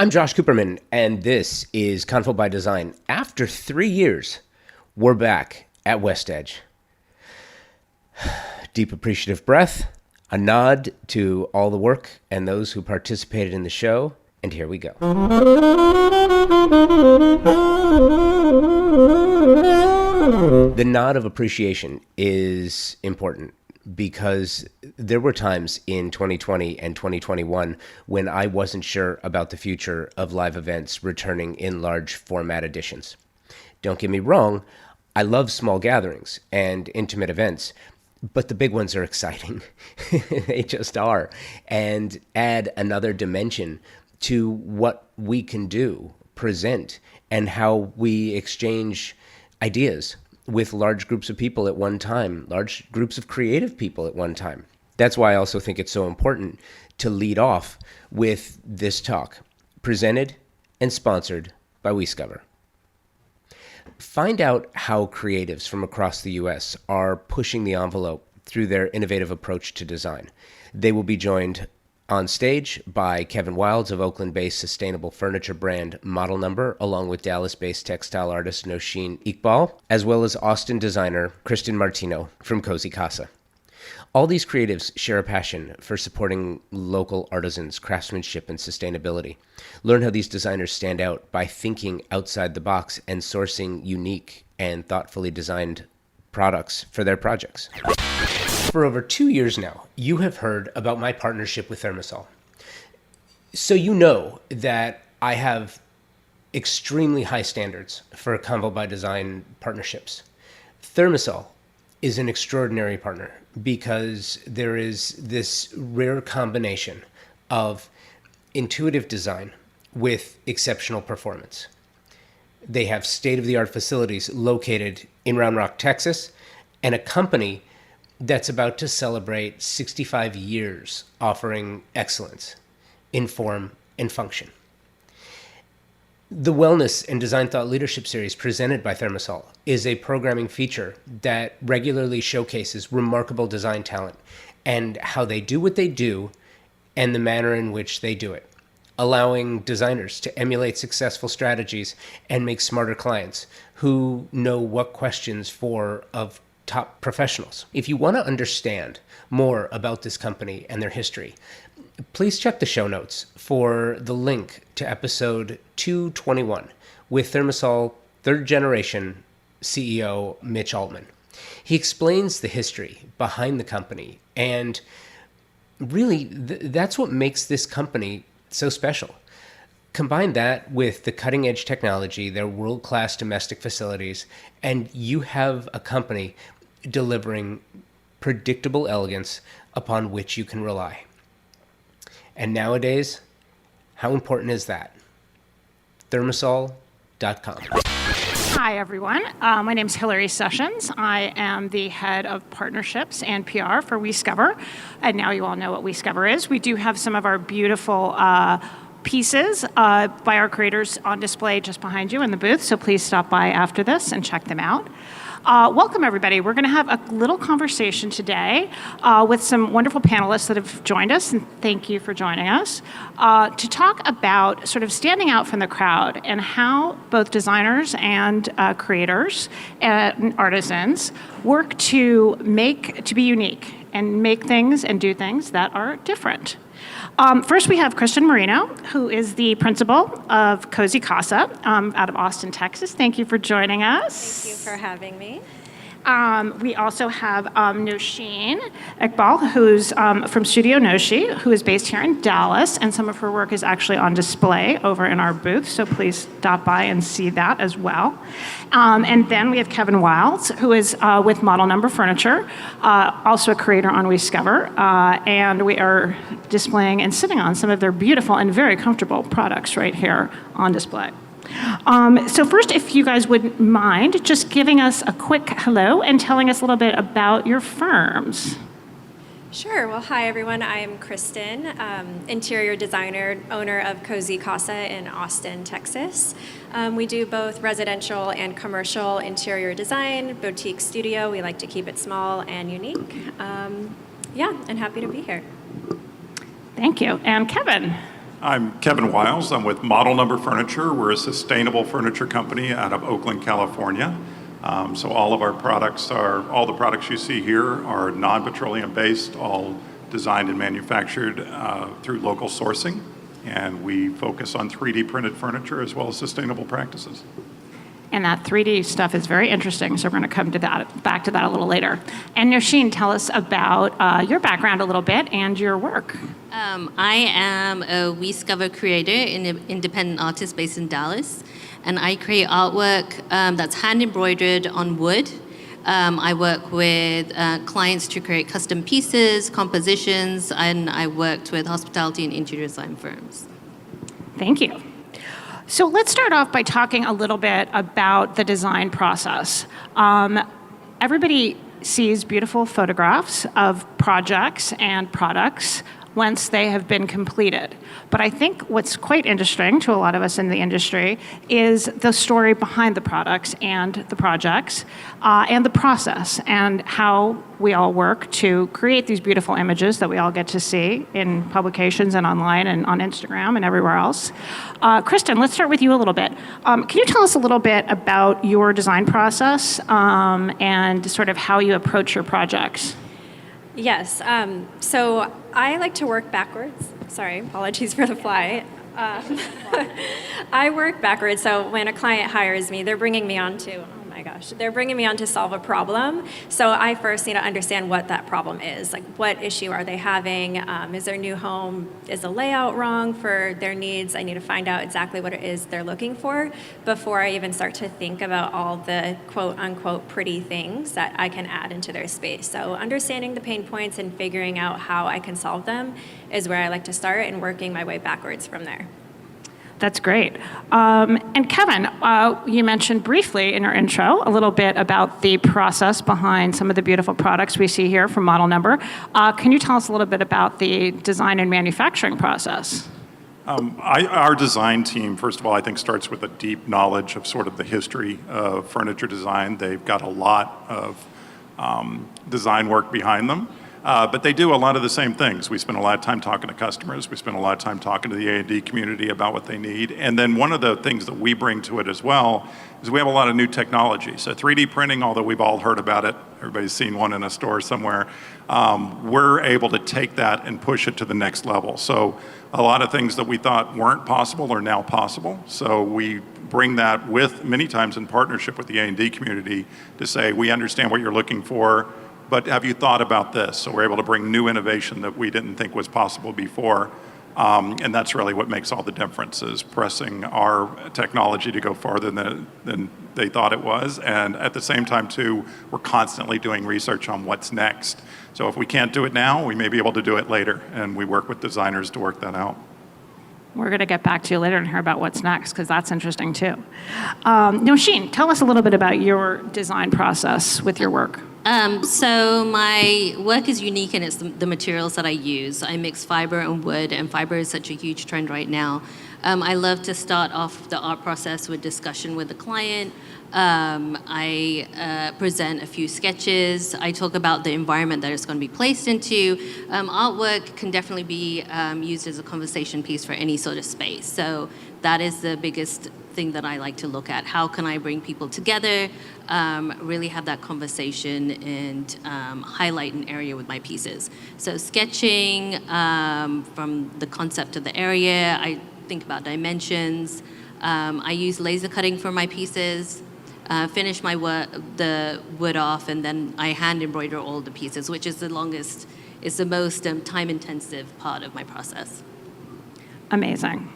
I'm Josh Cooperman, and this is Convo by Design. After 3 years, we're back at WestEdge. Deep appreciative breath, a nod to all the work and those who participated in the show, and here we go. The nod of appreciation is important because there were times in 2020 and 2021 when I wasn't sure about the future of live events returning in large format editions. Don't get me wrong, I love small gatherings and intimate events, but the big ones are exciting. They just are, and add another dimension to what we can do, present, and how we exchange ideas with large groups of people at one time, large groups of creative people at one time. That's why I also think it's so important to lead off with this talk, presented and sponsored by WESCOVER. Find out how creatives from across the U.S. are pushing the envelope through their innovative approach to design. They will be joined on stage by Kevin Wildes of Oakland-based sustainable furniture brand Model Number, along with Dallas-based textile artist Nosheen Iqbal, as well as Austin designer Kristin Martino from KozyKasa. All these creatives share a passion for supporting local artisans, craftsmanship, and sustainability. Learn how these designers stand out by thinking outside the box and sourcing unique and thoughtfully designed products for their projects. For over 2 years now, you have heard about my partnership with Thermosol. So you know that I have extremely high standards for Convo by Design partnerships. Thermosol is an extraordinary partner because there is this rare combination of intuitive design with exceptional performance. They have state-of-the-art facilities located in Round Rock, Texas, and a company that's about to celebrate 65 years offering excellence in form and function. The Wellness and Design Thought Leadership Series presented by Thermosol is a programming feature that regularly showcases remarkable design talent and how they do what they do and the manner in which they do it, allowing designers to emulate successful strategies and make smarter clients who know what questions of top professionals. If you want to understand more about this company and their history, please check the show notes for the link to episode 221 with Thermosol third generation CEO Mitch Altman. He explains the history behind the company, and really that's what makes this company so special. Combine that with the cutting edge technology, their world-class domestic facilities, and you have a company delivering predictable elegance upon which you can rely. And nowadays, how important is that? Thermosol.com. Hi, everyone. My name is Hilary Sessions. I am the head of partnerships and PR for WESCOVER. And now you all know what WESCOVER is. We do have some of our beautiful pieces by our creators on display just behind you in the booth. So please stop by after this and check them out. Welcome, everybody. We're going to have a little conversation today with some wonderful panelists that have joined us, and thank you for joining us, to talk about sort of standing out from the crowd and how both designers and creators and artisans work to be unique and make things and do things that are different. First, we have Kristin Martino, who is the principal of KozyKasa out of Austin, Texas. Thank you for joining us. Thank you for having me. We also have Nosheen Iqbal, who's from Studio Noshi, who is based here in Dallas, and some of her work is actually on display over in our booth, so please stop by and see that as well. And then we have Kevin Wildes, who is with Model Number Furniture, also a creator on WESCOVER, and we are displaying and sitting on some of their beautiful and very comfortable products right here on display. So first, if you guys wouldn't mind just giving us a quick hello and telling us a little bit about your firms. Sure. Well, hi, everyone. I'm Kristin, interior designer, owner of KozyKasa in Austin, Texas. We do both residential and commercial interior design, boutique studio. We like to keep it small and unique. And happy to be here. Thank you. And Kevin. I'm Kevin Wildes. I'm with Model Number Furniture. We're a sustainable furniture company out of Oakland, California. So all of our products all the products you see here are non-petroleum based, all designed and manufactured through local sourcing. And we focus on 3D printed furniture as well as sustainable practices. And that 3D stuff is very interesting, so we're going to come to back to that a little later. And Nosheen, tell us about your background a little bit and your work. I am a WESCOVER creator, an independent artist based in Dallas, and I create artwork that's hand embroidered on wood. I work with clients to create custom pieces, compositions, and I worked with hospitality and interior design firms. Thank you. So let's start off by talking a little bit about the design process. Everybody sees beautiful photographs of projects and products once they have been completed. But I think what's quite interesting to a lot of us in the industry is the story behind the products and the projects and the process and how we all work to create these beautiful images that we all get to see in publications and online and on Instagram and everywhere else. Kristin, let's start with you a little bit. Can you tell us a little bit about your design process and sort of how you approach your projects? Yes, so I like to work backwards. Sorry, apologies for the fly. I work backwards, so when a client hires me, they're bringing me on to solve a problem. So I first need to understand what that problem is. Like, what issue are they having? Is their new home, is the layout wrong for their needs? I need to find out exactly what it is they're looking for before I even start to think about all the quote unquote pretty things that I can add into their space. So understanding the pain points and figuring out how I can solve them is where I like to start, and working my way backwards from there. That's great. And Kevin, you mentioned briefly in your intro a little bit about the process behind some of the beautiful products we see here from Model Number. Can you tell us a little bit about the design and manufacturing process? Our design team, first of all, I think starts with a deep knowledge of sort of the history of furniture design. They've got a lot of design work behind them. But they do a lot of the same things. We spend a lot of time talking to customers. We spend a lot of time talking to the A&D community about what they need. And then one of the things that we bring to it as well is we have a lot of new technology. So 3D printing, although we've all heard about it, everybody's seen one in a store somewhere, we're able to take that and push it to the next level. So a lot of things that we thought weren't possible are now possible. So we bring that with, many times in partnership with the A&D community, to say, we understand what you're looking for, but have you thought about this? So we're able to bring new innovation that we didn't think was possible before. And that's really what makes all the difference, is pressing our technology to go farther than they thought it was. And at the same time, too, we're constantly doing research on what's next. So if we can't do it now, we may be able to do it later. And we work with designers to work that out. We're going to get back to you later and hear about what's next, because that's interesting, too. Nosheen, tell us a little bit about your design process with your work. So my work is unique, and it's the materials that I use. I mix fiber and wood, and fiber is such a huge trend right now. I love to start off the art process with discussion with the client. I present a few sketches. I talk about the environment that it's going to be placed into. Artwork can definitely be used as a conversation piece for any sort of space. So that is the biggest thing that I like to look at. How can I bring people together, really have that conversation, and highlight an area with my pieces. So sketching from the concept of the area, I think about dimensions. I use laser cutting for my pieces, finish the wood off, and then I hand embroider all the pieces, which is the most time-intensive part of my process. Amazing.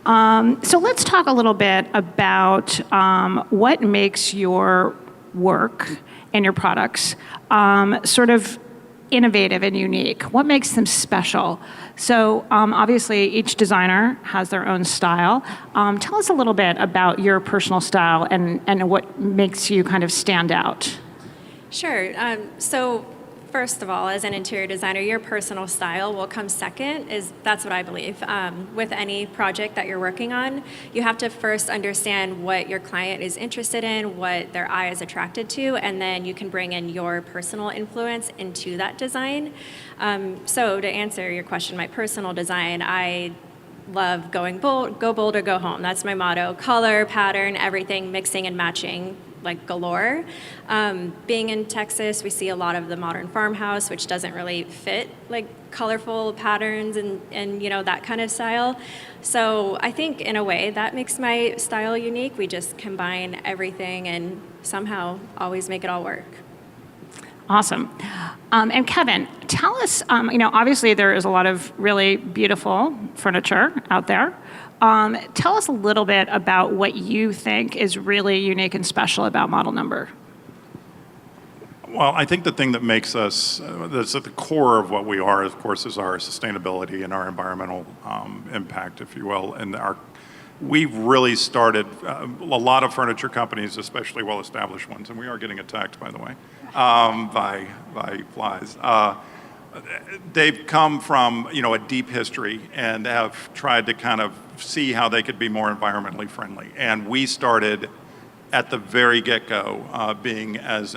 So let's talk a little bit about what makes your work and your products sort of innovative and unique. What makes them special? So obviously each designer has their own style. Tell us a little bit about your personal style and what makes you kind of stand out. Sure. So first of all, as an interior designer, your personal style will come second. That's what I believe. With any project that you're working on, you have to first understand what your client is interested in, what their eye is attracted to, and then you can bring in your personal influence into that design. So to answer your question, my personal design, I love going bold, go bold or go home. That's my motto. Color, pattern, everything mixing and matching like galore. Being in Texas, we see a lot of the modern farmhouse, which doesn't really fit like colorful patterns and you know, that kind of style. So I think in a way that makes my style unique. We just combine everything and somehow always make it all work. Awesome. And Kevin, tell us, you know, obviously there is a lot of really beautiful furniture out there. Tell us a little bit about what you think is really unique and special about Model Number. Well, I think the thing that makes us, that's at the core of what we are, of course, is our sustainability and our environmental impact, if you will. And we've really started, a lot of furniture companies, especially well-established ones, and we are getting attacked, by the way, by flies. They've come from, you know, a deep history and have tried to kind of see how they could be more environmentally friendly. And we started at the very get-go being as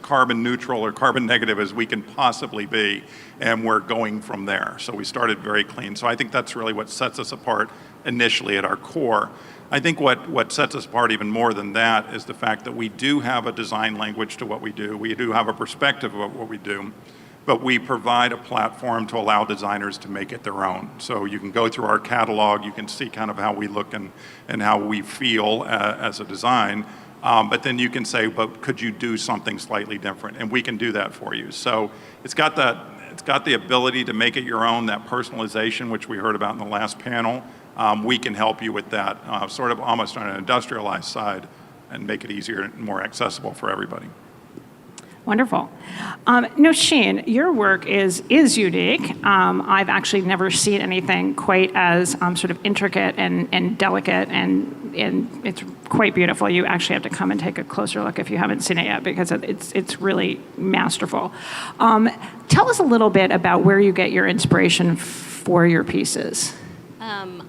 carbon neutral or carbon negative as we can possibly be, and we're going from there. So we started very clean. So I think that's really what sets us apart initially at our core. I think what sets us apart even more than that is the fact that we do have a design language to what we do. We do have a perspective of what we do, but we provide a platform to allow designers to make it their own. So you can go through our catalog, you can see kind of how we look and how we feel as a design, but then you can say, but could you do something slightly different? And we can do that for you. So it's got the ability to make it your own, that personalization, which we heard about in the last panel. We can help you with that, sort of almost on an industrialized side, and make it easier and more accessible for everybody. Wonderful. Nosheen, your work is unique. I've actually never seen anything quite as sort of intricate and delicate, and it's quite beautiful. You actually have to come and take a closer look if you haven't seen it yet, because it's really masterful. Tell us a little bit about where you get your inspiration for your pieces.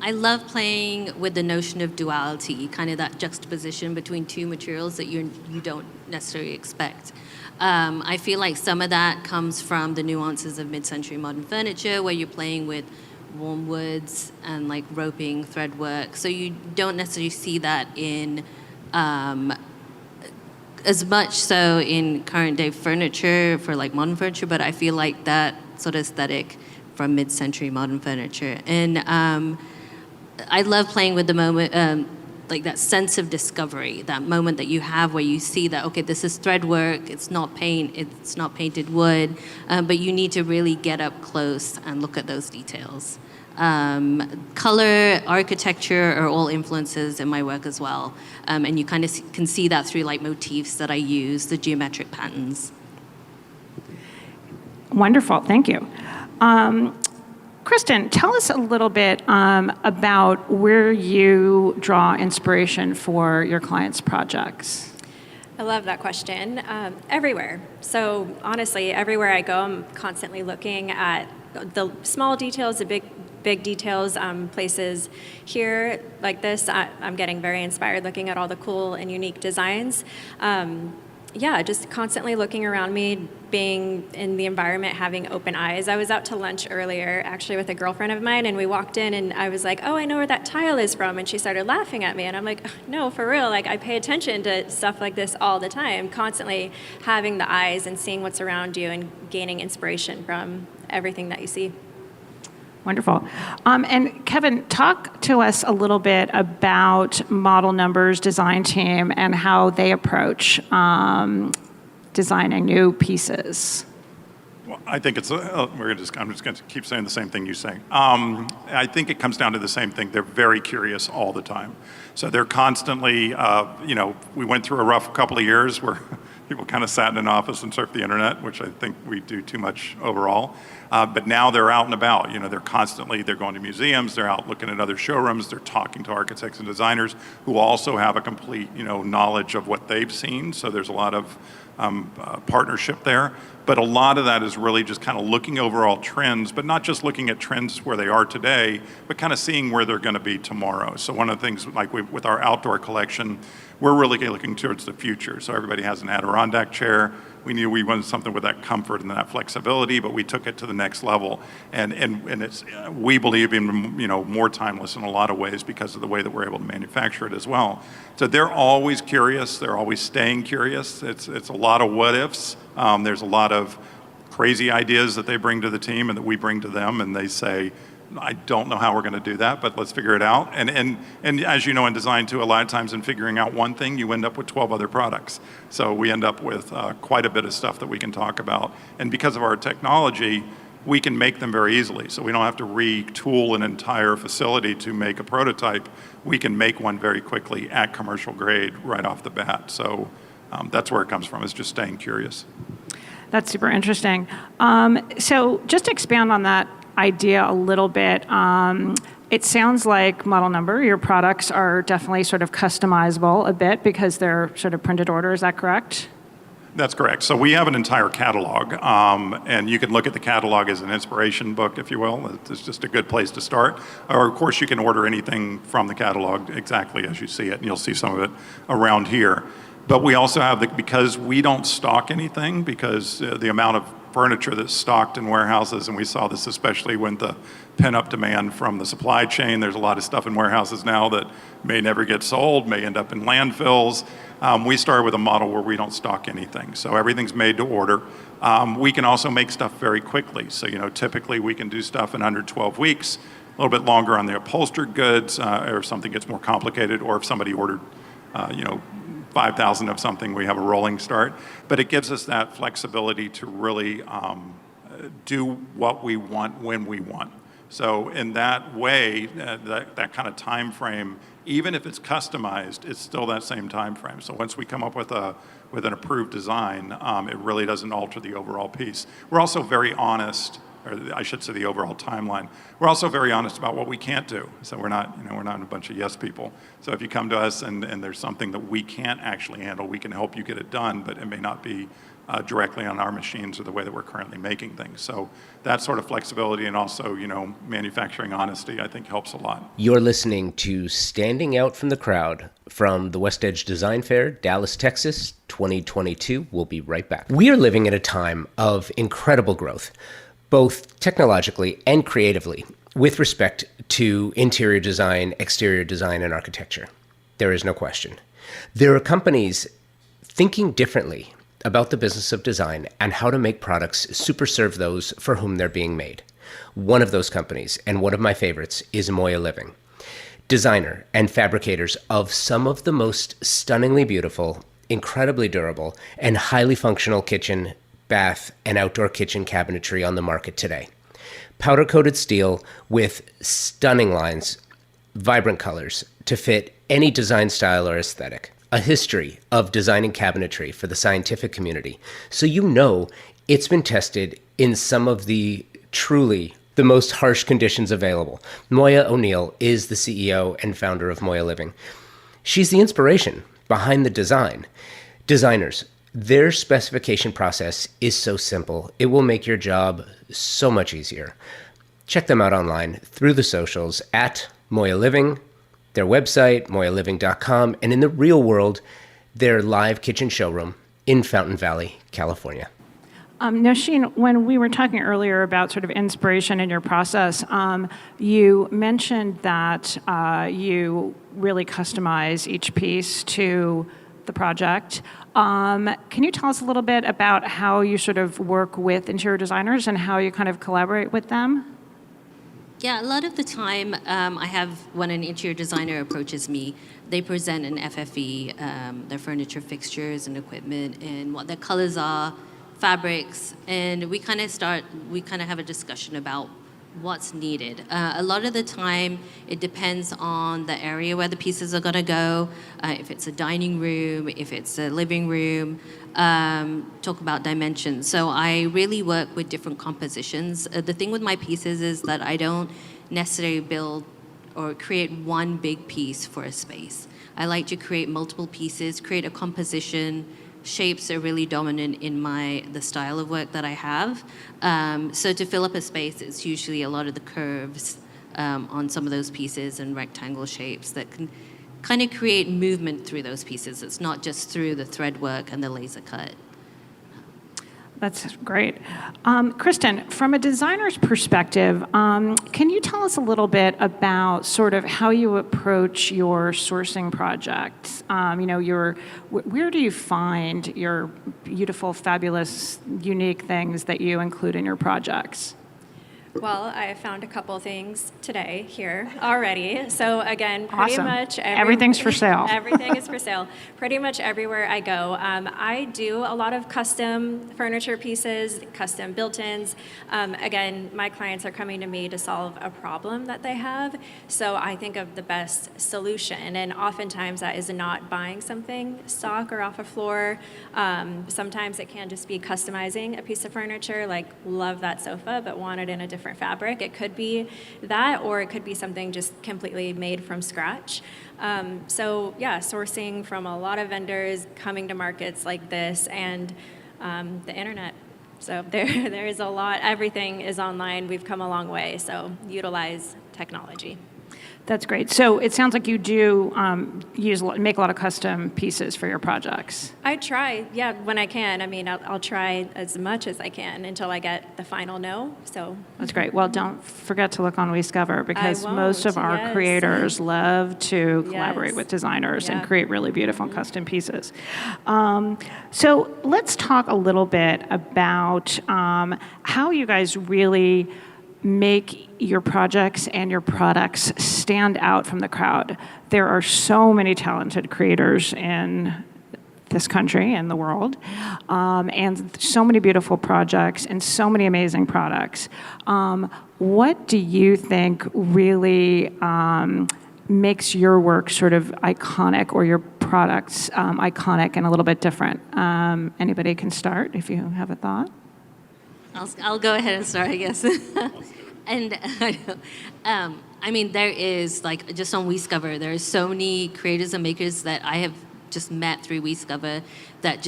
I love playing with the notion of duality, kind of that juxtaposition between two materials that you don't necessarily expect. I feel like some of that comes from the nuances of mid-century modern furniture, where you're playing with warm woods and like roping thread work. So you don't necessarily see that in as much so in current day furniture for like modern furniture, but I feel like that sort of aesthetic from mid-century modern furniture. And I love playing with the moment, like that sense of discovery, that moment that you have where you see that, okay, this is thread work, it's not paint, it's not painted wood, but you need to really get up close and look at those details. Color, architecture are all influences in my work as well. And you kind of can see that through like motifs that I use, the geometric patterns. Wonderful, thank you. Kristin, tell us a little bit about where you draw inspiration for your clients' projects. I love that question. Everywhere. So honestly, everywhere I go, I'm constantly looking at the small details, the big details, places here like this. I'm getting very inspired looking at all the cool and unique designs. Yeah, just constantly looking around me, being in the environment, having open eyes. I was out to lunch earlier, actually, with a girlfriend of mine, and we walked in, and I was like, oh, I know where that tile is from, and she started laughing at me, and I'm like, no, for real, like, I pay attention to stuff like this all the time, constantly having the eyes and seeing what's around you and gaining inspiration from everything that you see. Wonderful. And Kevin, talk to us a little bit about Model Number's design team and how they approach designing new pieces. Well, I think it's, I'm just going to keep saying the same thing you say. I think it comes down to the same thing. They're very curious all the time. So they're constantly, we went through a rough couple of years where people kind of sat in an office and surfed the internet, which I think we do too much overall. But now they're out and about. They're going to museums, they're out looking at other showrooms, they're talking to architects and designers who also have a complete, knowledge of what they've seen. So there's a lot of partnership there. But a lot of that is really just kind of looking overall trends, but not just looking at trends where they are today, but kind of seeing where they're going to be tomorrow. So one of the things, like with our outdoor collection, we're really looking towards the future. So everybody has an Adirondack chair. We wanted something with that comfort and that flexibility, but we took it to the next level. And it's, we believe, in, you know, more timeless in a lot of ways because of the way that we're able to manufacture it as well. So they're always curious. They're always staying curious. It's a lot of what ifs. There's a lot of crazy ideas that they bring to the team and that we bring to them, and they say, I don't know how we're going to do that, but let's figure it out. And as you know, in design too, a lot of times in figuring out one thing, you end up with 12 other products. So we end up with quite a bit of stuff that we can talk about. And because of our technology, we can make them very easily. So we don't have to retool an entire facility to make a prototype. We can make one very quickly at commercial grade right off the bat. So that's where it comes from, is just staying curious. That's super interesting. So just to expand on that idea a little bit, it sounds like model number, your products are definitely sort of customizable a bit because they're sort of printed order, is that correct? That's correct. So we have an entire catalog, and you can look at the catalog as an inspiration book, if you will. It's just a good place to start. Or, of course, you can order anything from the catalog exactly as you see it, and you'll see some of it around here. But we also have, because we don't stock anything, because the amount of furniture that's stocked in warehouses, and we saw this especially when the pent-up demand from the supply chain. There's a lot of stuff in warehouses now that may never get sold, may end up in landfills. We started with a model where we don't stock anything, so everything's made to order. We can also make stuff very quickly, so you know, typically we can do stuff in under 12 weeks, a little bit longer on the upholstered goods, or if something gets more complicated, or if somebody ordered, 5,000 of something, we have a rolling start. But it gives us that flexibility to really do what we want when we want. So in that way, that kind of time frame, even if it's customized, it's still that same time frame. So once we come up with an approved design, it really doesn't alter the overall piece. We're also very honest, or I should say the overall timeline. We're also very honest about what we can't do. So we're not a bunch of yes people. So if you come to us and there's something that we can't actually handle, we can help you get it done, but it may not be directly on our machines or the way that we're currently making things. So that sort of flexibility and also, manufacturing honesty, I think helps a lot. You're listening to Standing Out from the Crowd from the WestEdge Design Fair, Dallas, Texas, 2022. We'll be right back. We are living at a time of incredible growth, both technologically and creatively, with respect to interior design, exterior design, and architecture. There is no question. There are companies thinking differently about the business of design and how to make products super serve those for whom they're being made. One of those companies, and one of my favorites, is Moya Living. Designer and fabricators of some of the most stunningly beautiful, incredibly durable, and highly functional kitchen, bath, and outdoor kitchen cabinetry on the market today. Powder-coated steel with stunning lines, vibrant colors to fit any design style or aesthetic. A history of designing cabinetry for the scientific community, so you know it's been tested in some of the truly the most harsh conditions available. Moya O'Neill is the CEO and founder of Moya Living. She's the inspiration behind the design. Designers, their specification process is so simple. It will make your job so much easier. Check them out online through the socials at Moya Living, their website, moyaliving.com, and in the real world, their live kitchen showroom in Fountain Valley, California. Nosheen, when we were talking earlier about sort of inspiration in your process, you mentioned that you really customize each piece to the project. Can you tell us a little bit about how you sort of work with interior designers and how you kind of collaborate with them? Yeah, a lot of the time when an interior designer approaches me, they present an FFE, their furniture fixtures and equipment and what their colors are, fabrics, and we kind of have a discussion about what's needed. A lot of the time, it depends on the area where the pieces are going to go. If it's a dining room, if it's a living room, talk about dimensions. So I really work with different compositions. The thing with my pieces is that I don't necessarily build or create one big piece for a space. I like to create multiple pieces, create a composition. Shapes are really dominant in the style of work that I have. So to fill up a space, it's usually a lot of the curves on some of those pieces and rectangle shapes that can kind of create movement through those pieces. It's not just through the thread work and the laser cut. That's great. Kristin, from a designer's perspective, can you tell us a little bit about sort of how you approach your sourcing projects? Where do you find your beautiful, fabulous, unique things that you include in your projects? Well, I found a couple things today here already. So again, pretty Awesome. much Everything's for sale. Everything is for sale. Pretty much everywhere I go. I do a lot of custom furniture pieces, custom built-ins. Again, my clients are coming to me to solve a problem that they have. So I think of the best solution, and oftentimes that is not buying something stock or off a floor. Sometimes it can just be customizing a piece of furniture, like love that sofa, but want it in a different fabric. It could be that, or it could be something just completely made from scratch. So yeah, sourcing from a lot of vendors, coming to markets like this, and the internet. So there is a lot. Everything is online. We've come a long way. So utilize technology. That's great. So it sounds like you do make a lot of custom pieces for your projects. I try, yeah, when I can. I mean, I'll try as much as I can until I get the final no. So That's great. Well, don't forget to look on WESCOVER, because won't, most of our yes. creators love to collaborate Yes. with designers and Yeah. create really beautiful custom pieces. So let's talk a little bit about how you guys really make your projects and your products stand out from the crowd. There are so many talented creators in this country and the world, and so many beautiful projects and so many amazing products. What do you think really makes your work sort of iconic, or your products iconic and a little bit different? Anybody can start if you have a thought. I'll go ahead and start, I guess. And I mean, there is, like, just on WESCOVER, there are so many creators and makers that I have just met through WESCOVER that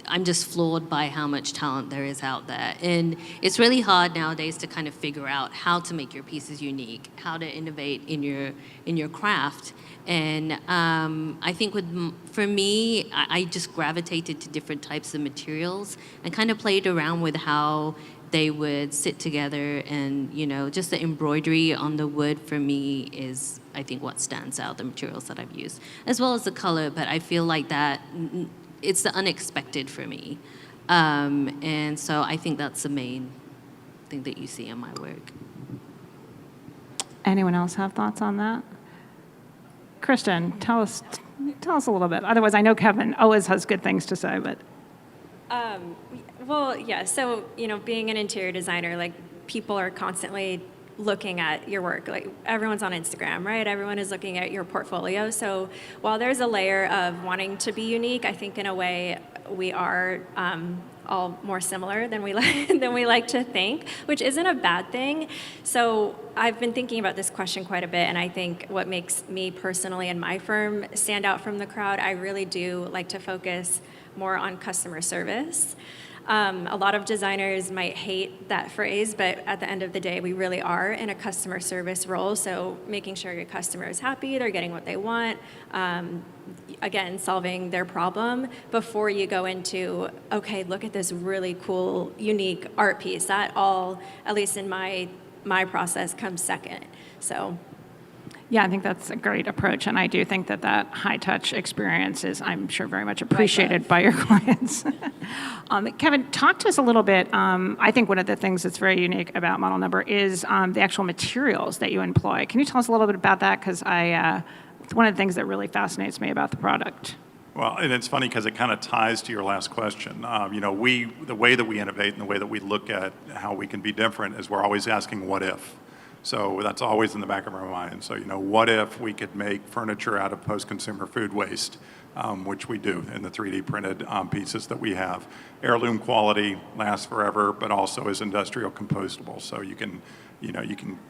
I'm just floored by how much talent there is out there. And it's really hard nowadays to kind of figure out how to make your pieces unique, how to innovate in your craft. And I think for me, I just gravitated to different types of materials and kind of played around with how they would sit together. And, just the embroidery on the wood for me is, I think, what stands out, the materials that I've used, as well as the color. But I feel like that it's the unexpected for me. And so I think that's the main thing that you see in my work. Anyone else have thoughts on that? Kristin, tell us a little bit. Otherwise, I know Kevin always has good things to say, but. Well, yeah, so, being an interior designer, like, people are constantly looking at your work. Like, everyone's on Instagram, right? Everyone is looking at your portfolio. So while there's a layer of wanting to be unique, I think in a way we are all more similar than we like to think, which isn't a bad thing. So I've been thinking about this question quite a bit, and I think what makes me personally and my firm stand out from the crowd, I really do like to focus more on customer service. A lot of designers might hate that phrase, but at the end of the day, we really are in a customer service role. So making sure your customer is happy, they're getting what they want, again, solving their problem before you go into, okay, look at this really cool, unique art piece. That all, at least in my process, comes second. So. Yeah, I think that's a great approach, and I do think that high-touch experience is, I'm sure, very much appreciated by your clients. Kevin, talk to us a little bit. I think one of the things that's very unique about Model Number is the actual materials that you employ. Can you tell us a little bit about that? Because it's one of the things that really fascinates me about the product. Well, and it's funny because it kind of ties to your last question. The way that we innovate and the way that we look at how we can be different is we're always asking, what if? So that's always in the back of our mind. So, what if we could make furniture out of post-consumer food waste, which we do in the 3D printed pieces that we have. Heirloom quality, lasts forever, but also is industrial compostable. So you can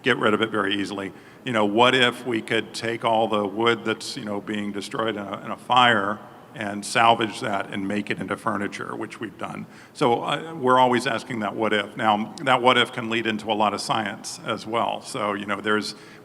get rid of it very easily. What if we could take all the wood that's, being destroyed in a fire and salvage that and make it into furniture, which we've done. So we're always asking that what if. Now, that what if can lead into a lot of science as well. So,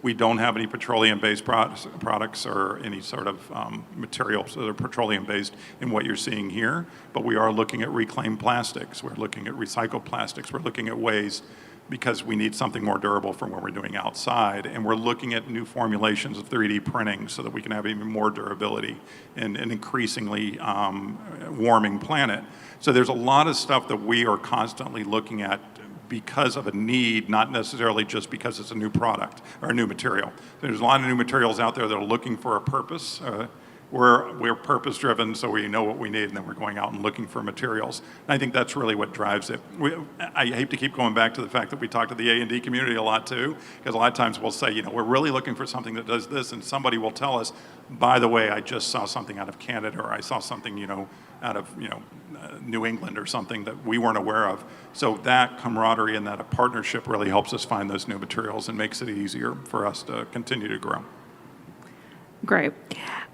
we don't have any petroleum-based products or any sort of materials that are petroleum-based in what you're seeing here, but we are looking at reclaimed plastics. We're looking at recycled plastics. We're looking at ways, because we need something more durable from what we're doing outside. And we're looking at new formulations of 3D printing so that we can have even more durability in an increasingly warming planet. So there's a lot of stuff that we are constantly looking at because of a need, not necessarily just because it's a new product or a new material. There's a lot of new materials out there that are looking for a purpose. We're purpose-driven, so we know what we need, and then we're going out and looking for materials. And I think that's really what drives it. I hate to keep going back to the fact that we talk to the A&D community a lot too, because a lot of times we'll say, we're really looking for something that does this, and somebody will tell us, by the way, I just saw something out of Canada, or I saw something, out of, New England or something that we weren't aware of. So that camaraderie and that partnership really helps us find those new materials and makes it easier for us to continue to grow. Great.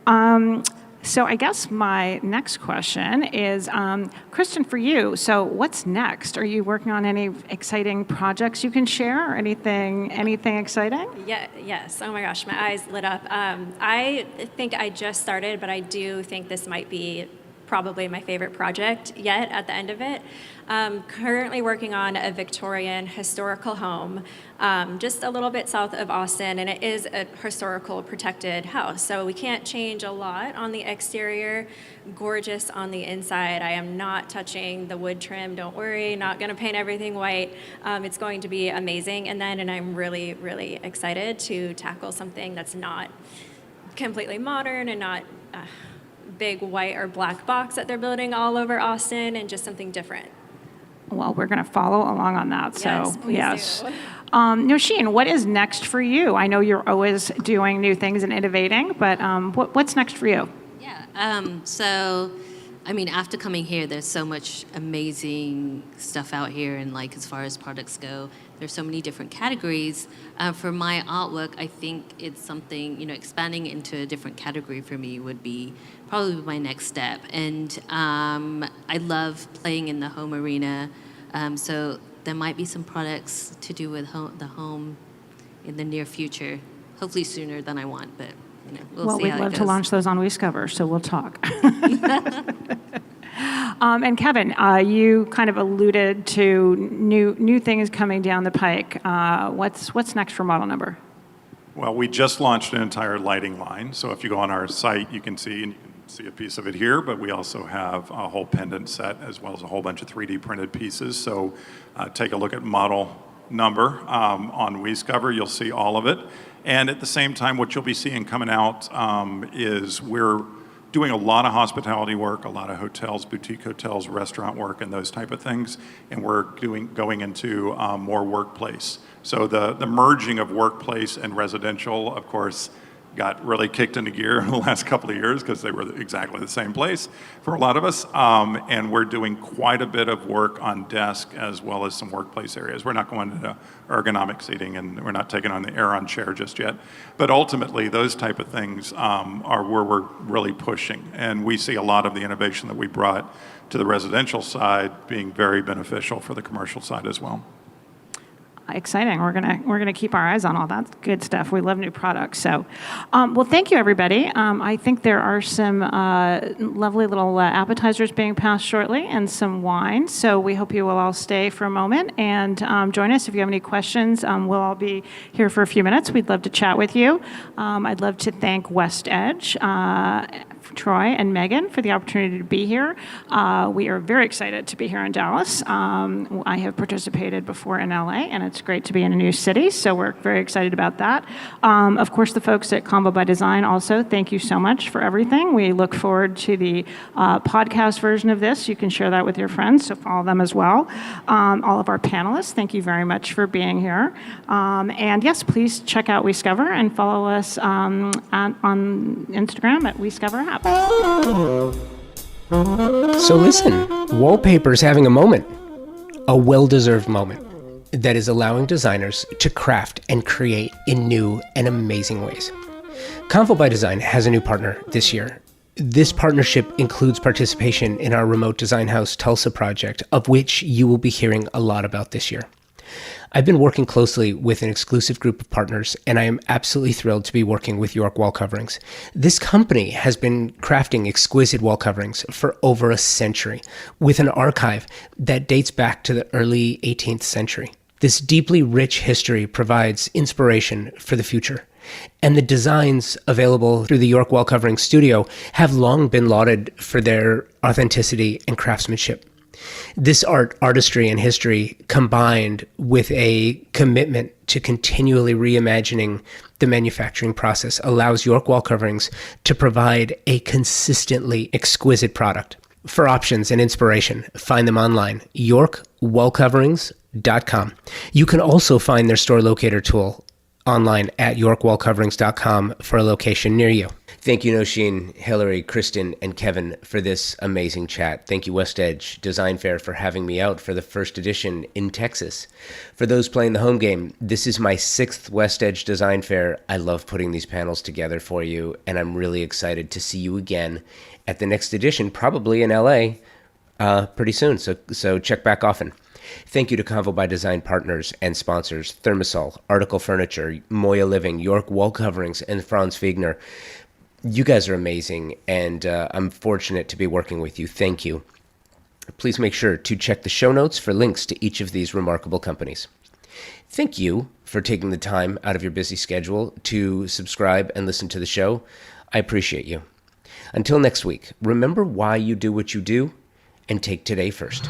So I guess my next question is, Kristin, for you. So what's next? Are you working on any exciting projects you can share? Or anything exciting? Yeah, yes. Oh my gosh, my eyes lit up. I think I just started, but I do think this might be probably my favorite project yet at the end of it. Currently working on a Victorian historical home just a little bit south of Austin, and it is a historical protected house, so we can't change a lot on the exterior. Gorgeous on the inside. I am not touching the wood trim, don't worry, not going to paint everything white. It's going to be amazing, and I'm really, really excited to tackle something that's not completely modern and not big white or black box that they're building all over Austin, and just something different. Well, we're going to follow along on that. Yes, please yes. do. Nosheen, what is next for you? I know you're always doing new things and innovating, but what's next for you? Yeah. So, after coming here, there's so much amazing stuff out here, and as far as products go, there's so many different categories. For my artwork, I think it's something, expanding into a different category for me would be probably my next step. And I love playing in the home arena, so there might be some products to do with the home in the near future, hopefully sooner than I want, but we'll see we'd how love it to goes. launch those on WESCOVER, so we'll talk. And Kevin, you kind of alluded to new things coming down the pike. What's next for model number? Well, we just launched an entire lighting line. So if you go on our site, you can see a piece of it here, but we also have a whole pendant set as well as a whole bunch of 3D printed pieces. So take a look at model number on WESCOVER. You'll see all of it. And at the same time, what you'll be seeing coming out is we're doing a lot of hospitality work, a lot of hotels, boutique hotels, restaurant work, and those type of things. And we're going into more workplace. So the merging of workplace and residential, of course, got really kicked into gear in the last couple of years because they were exactly the same place for a lot of us. And we're doing quite a bit of work on desk as well as some workplace areas. We're not going into ergonomic seating, and we're not taking on the air-on chair just yet. But ultimately, those type of things are where we're really pushing. And we see a lot of the innovation that we brought to the residential side being very beneficial for the commercial side as well. Exciting. We're gonna keep our eyes on all that good stuff. We love new products. So, well, thank you, everybody. I think there are some lovely little appetizers being passed shortly and some wine. So we hope you will all stay for a moment and join us. If you have any questions, we'll all be here for a few minutes. We'd love to chat with you. I'd love to thank WestEdge, Troy and Megan, for the opportunity to be here. We are very excited to be here in Dallas. I have participated before in LA, and it's great to be in a new city, so we're very excited about that. Of course, the folks at Convo by Design also, thank you so much for everything. We look forward to the podcast version of this. You can share that with your friends, so follow them as well. All of our panelists, thank you very much for being here. And yes, please check out WESCOVER and follow us on Instagram at WESCOVER app. So listen, Wallpaper's having a moment, a well-deserved moment that is allowing designers to craft and create in new and amazing ways. Convo by Design has a new partner this year, This partnership includes participation in our remote design house Tulsa project, of which you will be hearing a lot about this year. I've been working closely with an exclusive group of partners, and I am absolutely thrilled to be working with York Wall Coverings. This company has been crafting exquisite wall coverings for over a century, with an archive that dates back to the early 18th century. This deeply rich history provides inspiration for the future, and the designs available through the York Wall Covering Studio have long been lauded for their authenticity and craftsmanship. This artistry, and history combined with a commitment to continually reimagining the manufacturing process allows York Wall Coverings to provide a consistently exquisite product. For options and inspiration, find them online, yorkwallcoverings.com. You can also find their store locator tool online at yorkwallcoverings.com for a location near you. Thank you, Nosheen, Hilary, Kristin, and Kevin for this amazing chat. Thank you, WestEdge Design Fair, for having me out for the first edition in Texas. For those playing the home game, this is my 6th WestEdge Design Fair. I love putting these panels together for you, and I'm really excited to see you again at the next edition, probably in LA, pretty soon. So check back often. Thank you to Convo by Design partners and sponsors, Thermosol, Article Furniture, Moya Living, York Wall Coverings, and Franz Fiegner. You guys are amazing, and I'm fortunate to be working with you. Thank you. Please make sure to check the show notes for links to each of these remarkable companies. Thank you for taking the time out of your busy schedule to subscribe and listen to the show. I appreciate you. Until next week, remember why you do what you do, and take today first.